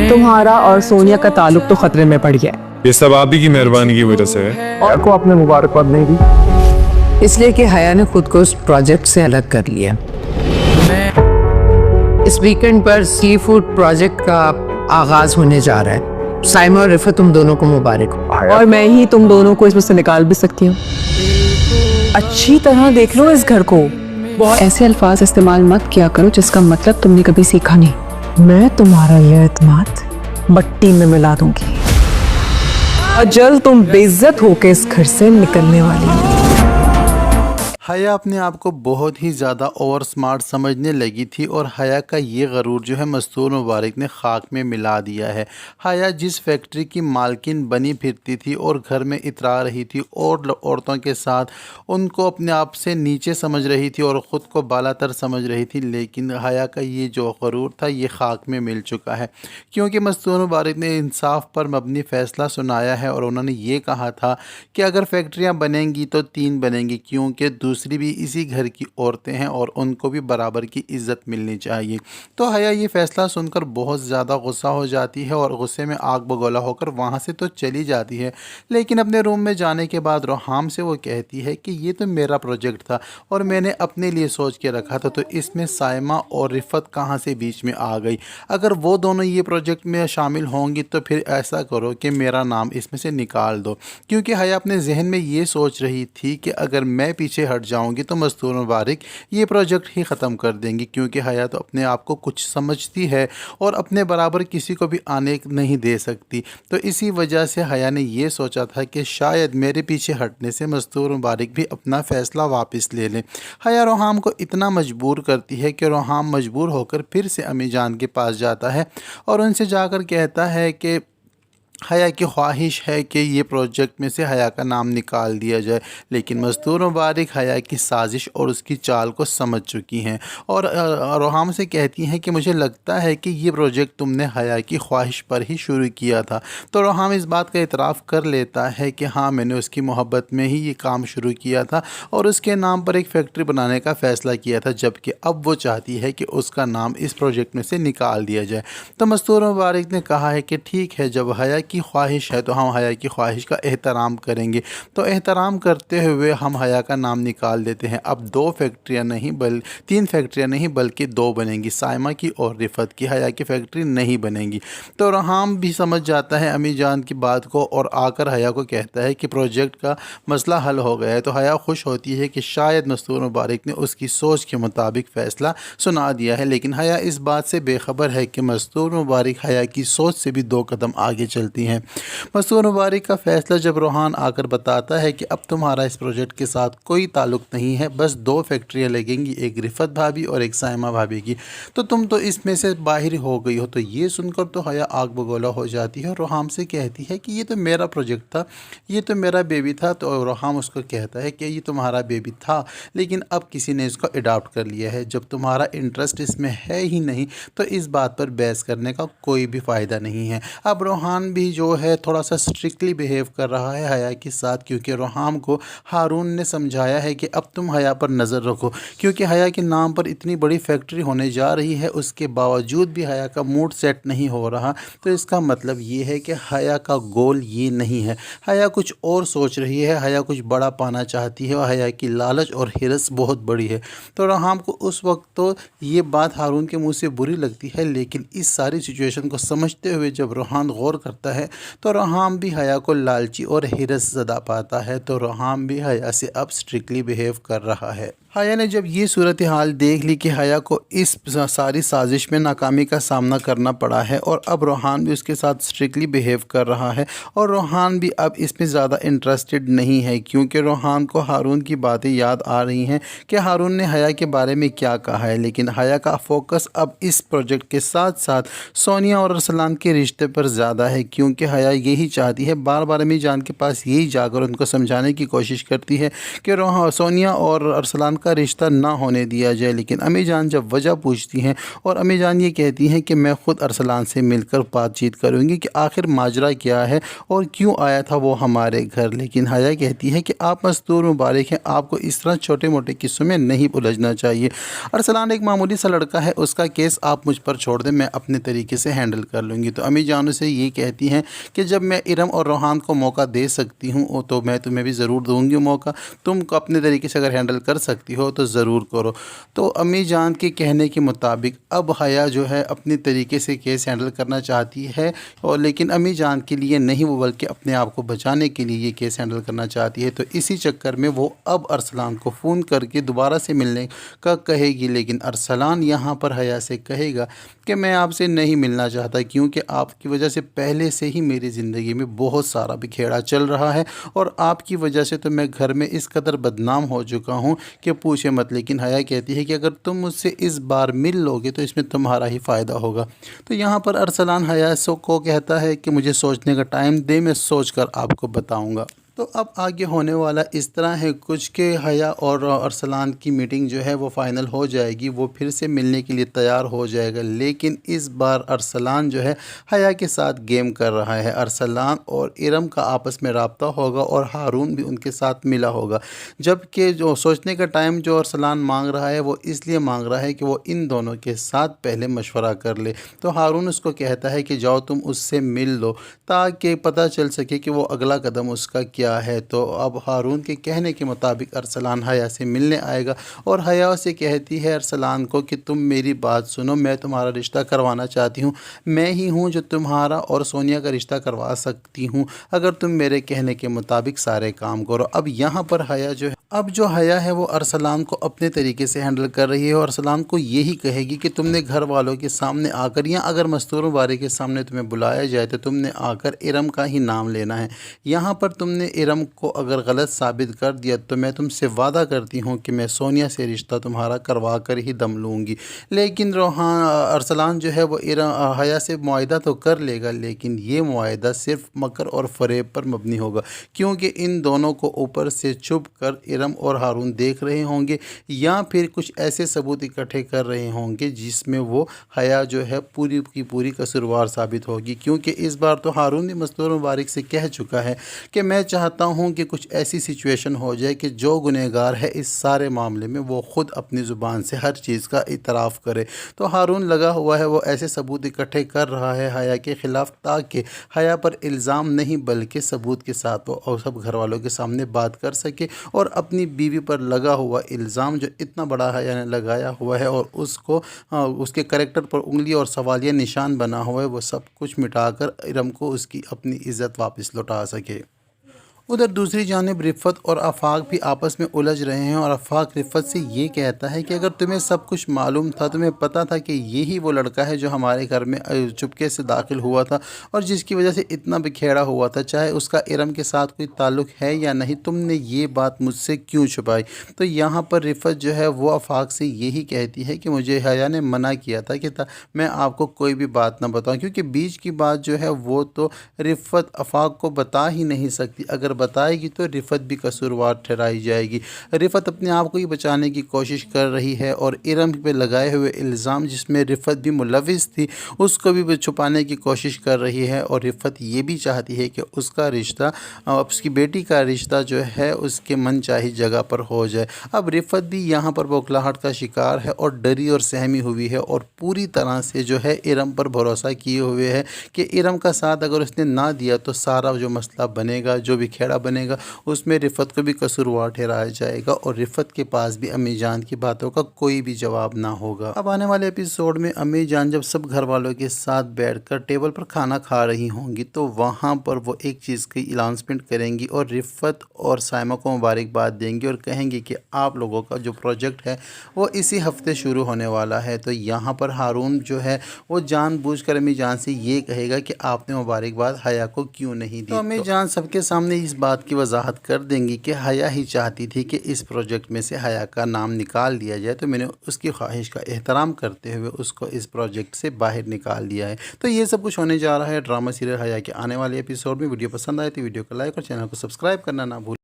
तुम्हारा और सोनिया का ताल्लुक तो खतरे में पड़ गया है। ये सब आप ही की मेहरबानी की वजह से है। और को आपने मुबारकबाद नहीं दी। इसलिए कि हया ने खुद को उस प्रोजेक्ट से अलग कर लिया। इस वीकेंड पर सी फूड प्रोजेक्ट का आगाज होने जा रहा है। साइमा और रिफत, तुम दोनों को मुबारक हो। और मैं ही तुम दोनों को इसमें से निकाल भी सकती हूँ। अच्छी तरह देख लो इस घर को। ऐसे अल्फाज इस्तेमाल मत किया करो जिसका मतलब तुमने कभी सीखा नहीं। मैं तुम्हारा ये एतमाद मट्टी में मिला दूंगी और जल्द तुम बेइज्जत होकर इस घर से निकलने वाली हो। हया अपने आप को बहुत ही ज़्यादा ओवर स्मार्ट समझने लगी थी और हया का ये गरूर जो है मस्तूर मुबारक ने खाक में मिला दिया है। हया जिस फैक्ट्री की मालकिन बनी फिरती थी और घर में इतरा रही थी और औरतों के साथ उनको अपने आप से नीचे समझ रही थी और ख़ुद को बालातर समझ रही थी, लेकिन हया का ये जो गरूर था ये खाक में मिल चुका है, क्योंकि मस्तूर मुबारक ने इंसाफ पर मबनी फ़ैसला सुनाया है और उन्होंने ये कहा था कि अगर फैक्ट्रियाँ बनेंगी तो 3 बनेंगी, क्योंकि दूसरी भी इसी घर की औरतें हैं और उनको भी बराबर की इज़्ज़त मिलनी चाहिए। तो हया ये फ़ैसला सुनकर बहुत ज़्यादा गुस्सा हो जाती है और गुस्से में आग बगोला होकर वहाँ से तो चली जाती है, लेकिन अपने रूम में जाने के बाद रोहाम से वो कहती है कि ये तो मेरा प्रोजेक्ट था और मैंने अपने लिए सोच के रखा था, तो इसमें साइमा और रिफत कहाँ से बीच में आ गई। अगर वो दोनों ये प्रोजेक्ट में शामिल होंगी तो फिर ऐसा करो कि मेरा नाम इसमें से निकाल दो, क्योंकि हया अपने जहन में ये सोच रही थी कि अगर मैं पीछे हट जाऊंगी तो मस्तूर मुबारक ये प्रोजेक्ट ही ख़त्म कर देंगी, क्योंकि हया तो अपने आप को कुछ समझती है और अपने बराबर किसी को भी आने नहीं दे सकती। तो इसी वजह से हया ने ये सोचा था कि शायद मेरे पीछे हटने से मस्तूर मुबारक भी अपना फ़ैसला वापस ले लें। हया रोहाम को इतना मजबूर करती है कि रोहाम मजबूर होकर फिर से अम्मी जान के पास जाता है और उनसे जाकर कहता है कि हया की ख्वाहिश है कि ये प्रोजेक्ट में से हया का नाम निकाल दिया जाए, लेकिन मस्तूर मुबारक हया की साजिश और उसकी चाल को समझ चुकी हैं और रोहाम से कहती हैं कि मुझे लगता है कि ये प्रोजेक्ट तुमने हया की ख्वाहिश पर ही शुरू किया था। तो रोहाम इस बात का इतराफ़ कर लेता है कि हाँ, मैंने उसकी मोहब्बत में ही ये काम शुरू किया था और उसके नाम पर एक फ़ैक्ट्री बनाने का फ़ैसला किया था, जबकि अब वो चाहती है कि उसका नाम इस प्रोजेक्ट में से निकाल दिया जाए। तो मस्तूर मुबारक ने कहा है कि ठीक है, जब हया की ख्वाहिश है तो हम हया की ख्वाहिश का एहतराम करेंगे। तो एहतराम करते हुए हम हया का नाम निकाल देते हैं। अब 2 फैक्ट्रियाँ नहीं 3 फैक्ट्रियाँ नहीं बल्कि 2 बनेंगी, साइमा की और रिफत की। हया की फैक्ट्री नहीं बनेंगी। तो रोहाम भी समझ जाता है अम्मी जान की बात को और आकर हया को कहता है कि प्रोजेक्ट का मसला हल हो गया है। तो हया खुश होती है कि शायद मस्तूर मुबारक ने उसकी सोच के मुताबिक फ़ैसला सुना दिया है, लेकिन हया इस बात से बेखबर है कि मस्तूर मुबारक हया की सोच से भी 2 कदम आगे चलती हैं। मस्तूर मुबारक का फ़ैसला जब रोहान आकर बताता है कि अब तुम्हारा इस प्रोजेक्ट के साथ कोई ताल्लुक़ नहीं है, बस 2 फैक्ट्रियाँ लगेंगी, एक रिफत भाभी और एक साइमा भाभी की, तो तुम तो इसमें से बाहर हो गई हो। तो ये सुनकर तो हया आग बगोला हो जाती है और रोहाम से कहती है कि ये तो मेरा प्रोजेक्ट था, ये तो मेरा बेबी था। तो रोहाम उसको कहता है कि ये तुम्हारा बेबी था, लेकिन अब किसी ने इसको अडॉप्ट कर लिया है। जब तुम्हारा इंटरेस्ट इसमें है ही नहीं तो इस बात पर बहस करने का कोई भी फ़ायदा नहीं है। अब रोहान भी जो है थोड़ा सा स्ट्रिक्टली बिहेव कर रहा है हया के साथ, क्योंकि रोहाम को हारून ने समझाया है कि अब तुम हया पर नज़र रखो, क्योंकि हया के नाम पर इतनी बड़ी फैक्ट्री होने जा रही है, उसके बावजूद भी हया का मूड सेट नहीं हो रहा। तो इसका मतलब ये है कि हया का गोल ये नहीं है, हया कुछ और सोच रही है, हया कुछ बड़ा पाना चाहती है और हया की लालच और हिरस बहुत बड़ी है। तो रोहाम को उस वक्त तो ये बात हारून के मुँह से बुरी लगती है, लेकिन इस सारी सिचुएशन को समझते हुए जब रोहान गौर करता है तो रोहाम भी हया को लालची और हिरस ज़दा पाता है। तो रोहाम भी हया से अब स्ट्रिक्टली बिहेव कर रहा है। हया ने जब ये सूरत हाल देख ली कि हया को इस सारी साजिश में नाकामी का सामना करना पड़ा है और अब रोहान भी उसके साथ स्ट्रिक्टली बिहेव कर रहा है और रोहान भी अब इसमें ज़्यादा इंटरेस्टेड नहीं है, क्योंकि रोहान को हारून की बातें याद आ रही हैं कि हारून ने हया के बारे में क्या कहा है। लेकिन हया का फोकस अब इस प्रोजेक्ट के साथ साथ सोनिया और अरसलान के रिश्ते पर ज़्यादा है, क्योंकि क्योंकि हया यही चाहती है, बार बार अम्मी जान के पास यही जाकर उनको समझाने की कोशिश करती है कि सोनिया और अरसलान का रिश्ता ना होने दिया जाए। लेकिन अम्मी जान जब वजह पूछती हैं और अम्मी जान ये कहती हैं कि मैं ख़ुद अरसलान से मिलकर बातचीत करूँगी कि आखिर माजरा क्या है और क्यों आया था वो हमारे घर। लेकिन हया कहती है कि आप मस्तूर मुबारक हैं, आपको इस तरह छोटे मोटे किस्सों में नहीं उलझना चाहिए। अरसलान एक मामूली सा लड़का है, उसका केस आप मुझ पर छोड़ दें, मैं अपने तरीके से हैंडल कर लूँगी। तो अम्मी जान से ये कहती हैं कि जब मैं इरम और रोहान को मौका दे सकती हूँ तो मैं तुम्हें भी ज़रूर दूँगी मौका, तुम अपने तरीके से अगर हैंडल कर सकती हो तो ज़रूर करो। तो अम्मी जान के कहने के मुताबिक अब हया जो है अपने तरीके से केस हैंडल करना चाहती है, और लेकिन अम्मी जान के लिए नहीं, वो बल्कि अपने आप को बचाने के लिए ये केस हैंडल करना चाहती है। तो इसी चक्कर में वो अब अरसलान को फ़ोन करके दोबारा से मिलने का कहेगी। लेकिन अरसलान यहाँ पर हया से कहेगा कि मैं आपसे नहीं मिलना चाहता, क्योंकि आपकी वजह से पहले से ही मेरी ज़िंदगी में बहुत सारा बिखेड़ा चल रहा है और आपकी वजह से तो मैं घर में इस कदर बदनाम हो चुका हूँ कि पूछे मत। लेकिन हया कहती है कि अगर तुम मुझसे इस बार मिल लोगे तो इसमें तुम्हारा ही फ़ायदा होगा। तो यहाँ पर अरसलान हया को कहता है कि मुझे सोचने का टाइम दे, मैं सोच कर आपको बताऊँगा। तो अब आगे होने वाला इस तरह है कुछ कि हया और अरसलान की मीटिंग जो है वो फ़ाइनल हो जाएगी, वो फिर से मिलने के लिए तैयार हो जाएगा। लेकिन इस बार अरसलान जो है हया के साथ गेम कर रहा है। अरसलान और इरम का आपस में रब्ता होगा और हारून भी उनके साथ मिला होगा, जबकि जो सोचने का टाइम जो अरसलान मांग रहा है वो इसलिए मांग रहा है कि वो इन दोनों के साथ पहले मशवरा कर ले। तो हारून उसको कहता है कि जाओ तुम उससे मिल लो ताकि पता चल सके कि वो अगला कदम उसका क्या है। तो अब हारून के कहने के मुताबिक अरसलान हया से मिलने आएगा और हया से कहती है अरसलान को कि तुम मेरी बात सुनो, मैं तुम्हारा रिश्ता करवाना चाहती हूँ, मैं ही हूँ जो तुम्हारा और सोनिया का रिश्ता करवा सकती हूँ अगर तुम मेरे कहने के मुताबिक सारे काम करो। अब यहाँ पर हया जो हया है वो अरसलान को अपने तरीके से हैंडल कर रही है और अरसलान को यही कहेगी कि तुमने घर वालों के सामने आकर या अगर मस्तूर मुबारक के सामने तुम्हें बुलाया जाए तो तुमने आकर इरम का ही नाम लेना है। यहाँ पर तुमने इरम को अगर गलत साबित कर दिया तो मैं तुमसे वादा करती हूँ कि मैं सोनिया से रिश्ता तुम्हारा करवा कर ही दम लूँगी। लेकिन अरसलान जो है वो हया से मुआहदा तो कर लेगा, लेकिन ये मुआहदा सिर्फ मकर और फरेब पर मबनी होगा, क्योंकि इन दोनों को ऊपर से छुप कर इरम और हारून देख रहे होंगे या फिर कुछ ऐसे सबूत इकट्ठे कर रहे होंगे जिसमें वो हया जो है पूरी की पूरी कसूरवार साबित होगी। क्योंकि इस बार तो हारून भी मस्तूर मुबारक से कह चुका है कि मैं चाहता हूँ कि कुछ ऐसी सिचुएशन हो जाए कि जो गुनहगार है इस सारे मामले में वो ख़ुद अपनी ज़ुबान से हर चीज़ का इतराफ़ करे। तो हारून लगा हुआ है, वो ऐसे सबूत इकट्ठे कर रहा है हया के ख़िलाफ़ ताकि हया पर इल्ज़ाम नहीं बल्कि सबूत के साथ वो और सब घर वालों के सामने बात कर सके और अपनी बीवी पर लगा हुआ इल्ज़ाम जो इतना बड़ा हया ने लगाया हुआ है और उसको उसके करैक्टर पर उंगली और सवालिया निशान बना हुआ है, वो सब कुछ मिटाकर इरम को उसकी अपनी इज़्ज़त वापस लौटा सके। उधर दूसरी जानिब रिफ़त और आफाक भी आपस में उलझ रहे हैं और आफाक रिफ़त से ये कहता है कि अगर तुम्हें सब कुछ मालूम था, तुम्हें पता था कि यही वो लड़का है जो हमारे घर में चुपके से दाखिल हुआ था और जिसकी वजह से इतना बिखेड़ा हुआ था, चाहे उसका इरम के साथ कोई ताल्लुक़ है या नहीं, तुमने ये बात मुझसे क्यों छुपाई। तो यहाँ पर रिफ़त जो है वो आफाक से यही कहती है कि मुझे हया ने मना किया था कि मैं आपको कोई भी बात ना बताऊँ, क्योंकि बीच की बात जो है वो तो रिफ़त आफाक को बता ही नहीं सकती, अगर बताएगी तो रिफ़त भी कसूरवार ठहराई जाएगी। रिफ़त अपने आप को ही बचाने की कोशिश कर रही है और इरम पे लगाए हुए इल्ज़ाम जिसमें रिफ़त भी मुलविस थी उसको भी छुपाने की कोशिश कर रही है और रिफ़त ये भी चाहती है कि उसका रिश्ता उसकी बेटी का रिश्ता जो है उसके मनचाही जगह पर हो जाए। अब रिफ़त भी यहाँ पर बौखलाहट का शिकार है और डरी और सहमी हुई है और पूरी तरह से जो है इरम पर भरोसा किए हुए है कि इरम का साथ अगर उसने ना दिया तो सारा जो मसला बनेगा, जो भी खेड़ा बनेगा, उसमें रिफ़त को भी कसूरवार ठहराया जाएगा और रिफ़त के पास भी अम्मी जान की बातों का कोई भी जवाब ना होगा। अब आने वाले एपिसोड में अम्मी जान जब सब घर वालों के साथ बैठकर टेबल पर खाना खा रही होंगी तो वहाँ पर वो एक चीज़ की अनाउंसमेंट करेंगी और रिफ़त और साइमा को मुबारकबाद देंगी और कहेंगी कि आप लोगों का जो प्रोजेक्ट है वो इसी हफ्ते शुरू होने वाला है। तो यहाँ पर हारून जो है वो जानबूझकर अम्मी जान से ये कहेगा कि आपने मुबारकबाद हया को क्यों नहीं दी। तो अम्मी जान सबके सामने इस بات کی وضاحت کر دیں گی کہ حیا ہی چاہتی تھی کہ اس پروجیکٹ میں سے حیا کا نام نکال دیا جائے، تو میں نے اس کی خواہش کا احترام کرتے ہوئے اس کو اس پروجیکٹ سے باہر نکال دیا ہے۔ تو یہ سب کچھ ہونے جا رہا ہے ڈرامہ سیریل حیا کے آنے والے ایپیسوڈ میں۔ ویڈیو پسند آئے تو ویڈیو کو لائک اور چینل کو سبسکرائب کرنا نہ بھولیں۔